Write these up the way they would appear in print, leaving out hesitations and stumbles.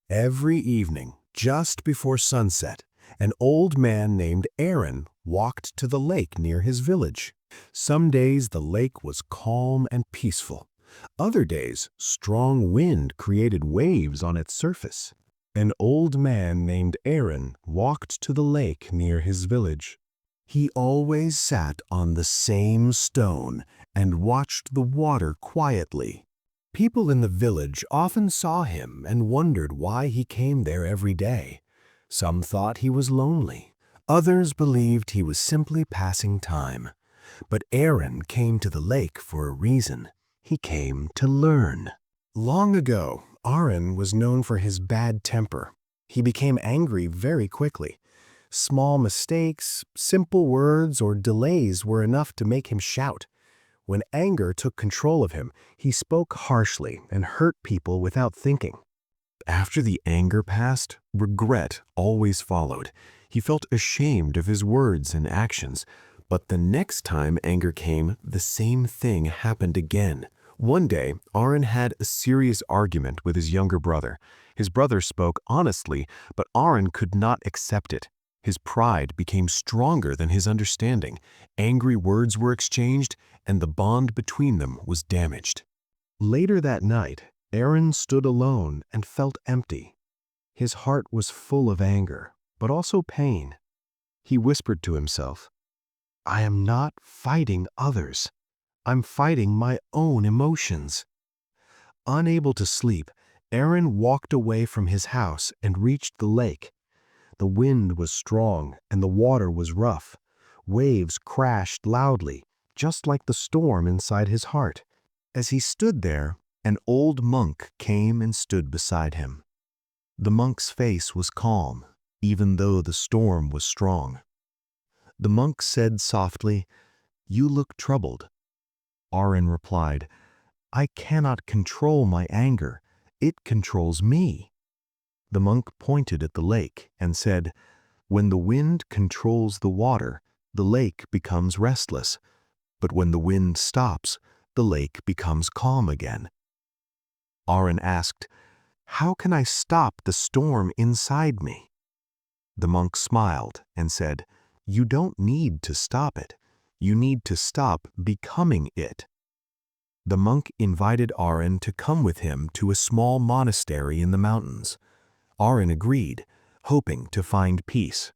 Every evening, just before sunset, an old man named Aaron walked to the lake near his village. Some days the lake was calm and peaceful. Other days, strong wind created waves on its surface. An old man named Aaron walked to the lake near his village. He always sat on the same stone and watched the water quietly. People in the village often saw him and wondered why he came there every day. Some thought he was lonely. Others believed he was simply passing time. But Aaron came to the lake for a reason. He came to learn. Long ago, Aaron was known for his bad temper. He became angry very quickly. Small mistakes, simple words, or delays were enough to make him shout. When anger took control of him, he spoke harshly and hurt people without thinking. After the anger passed, regret always followed. He felt ashamed of his words and actions. But the next time anger came, the same thing happened again. One day, Aaron had a serious argument with his younger brother. His brother spoke honestly, but Aaron could not accept it. His pride became stronger than his understanding. Angry words were exchanged, and the bond between them was damaged. Later that night, Aaron stood alone and felt empty. His heart was full of anger, but also pain. He whispered to himself, "I am not fighting others. I'm fighting my own emotions." Unable to sleep, Aaron walked away from his house and reached the lake. The wind was strong and the water was rough. Waves crashed loudly, just like the storm inside his heart. As he stood there, an old monk came and stood beside him. The monk's face was calm, even though the storm was strong. The monk said softly, "You look troubled." Aaron replied, "I cannot control my anger. It controls me." The monk pointed at the lake and said, "When the wind controls the water, the lake becomes restless. But when the wind stops, the lake becomes calm again." Aaron asked, "How can I stop the storm inside me?" The monk smiled and said, "You don't need to stop it. You need to stop becoming it." The monk invited Aaron to come with him to a small monastery in the mountains. Aaron agreed, hoping to find peace.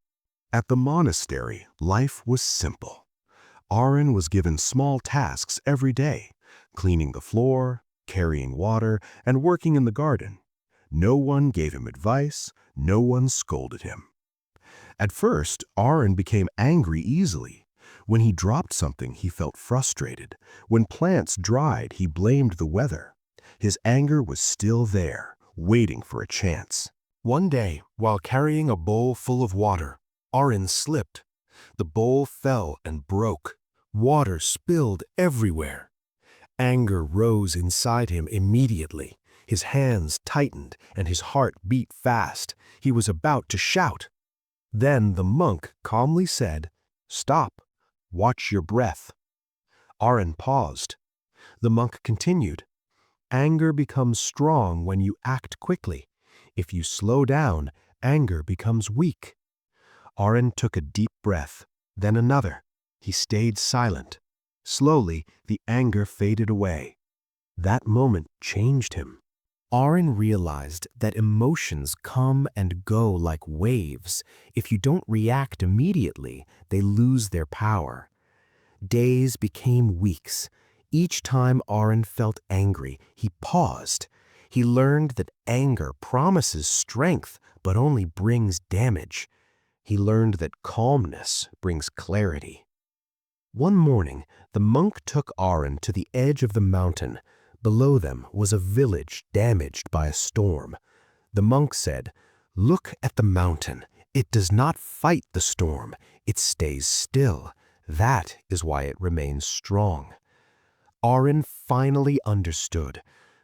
At the monastery, life was simple. Aaron was given small tasks every day, cleaning the floor, carrying water, and working in the garden. No one gave him advice, no one scolded him. At first, Aaron became angry easily. When he dropped something, he felt frustrated. When plants dried, he blamed the weather. His anger was still there, waiting for a chance. One day, while carrying a bowl full of water, Aaron slipped. The bowl fell and broke. Water spilled everywhere. Anger rose inside him immediately. His hands tightened and his heart beat fast. He was about to shout. Then the monk calmly said, "Stop. Watch your breath." Aaron paused. The monk continued, "Anger becomes strong when you act quickly. If you slow down, anger becomes weak." Aaron took a deep breath, then another. He stayed silent. Slowly, the anger faded away. That moment changed him. Aaron realized that emotions come and go like waves. If you don't react immediately, they lose their power. Days became weeks. Each time Aaron felt angry, he paused. He learned that anger promises strength, but only brings damage. He learned that calmness brings clarity. One morning, the monk took Aaron to the edge of the mountain. Below them was a village damaged by a storm. The monk said, "Look at the mountain. It does not fight the storm. It stays still. That is why it remains strong." Aaron finally understood.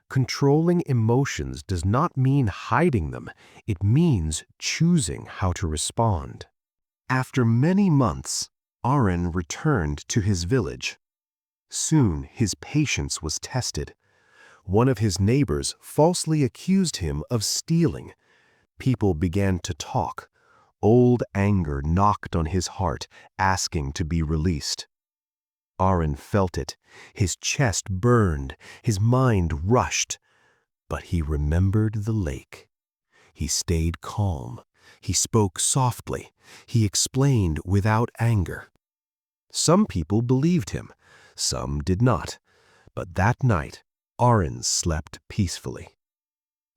Controlling emotions does not mean hiding them. It means choosing how to respond. After many months, Aaron returned to his village. Soon his patience was tested. One of his neighbors falsely accused him of stealing. People began to talk. Old anger knocked on his heart, asking to be released. Aaron felt it. His chest burned. His mind rushed. But he remembered the lake. He stayed calm. He spoke softly. He explained without anger. Some people believed him. Some did not. But that night, Aaron slept peacefully.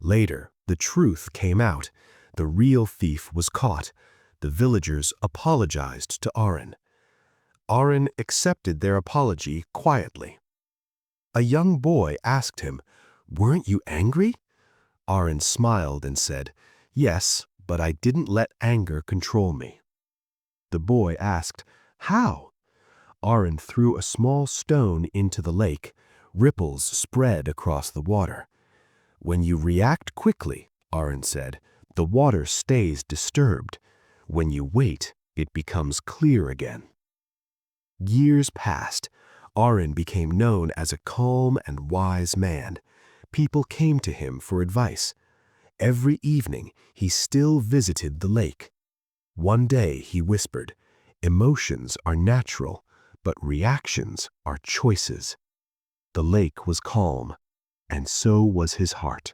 Later, the truth came out. The real thief was caught. The villagers apologized to Aaron. Aaron accepted their apology quietly. A young boy asked him, "Weren't you angry?" Aaron smiled and said, "Yes, but I didn't let anger control me." The boy asked, "How?" Aaron threw a small stone into the lake. Ripples spread across the water. "When you react quickly," Aaron said, "the water stays disturbed. When you wait, it becomes clear again." Years passed. Aaron became known as a calm and wise man. People came to him for advice. Every evening, he still visited the lake. One day, he whispered, "Emotions are natural, but reactions are choices." The lake was calm, and so was his heart.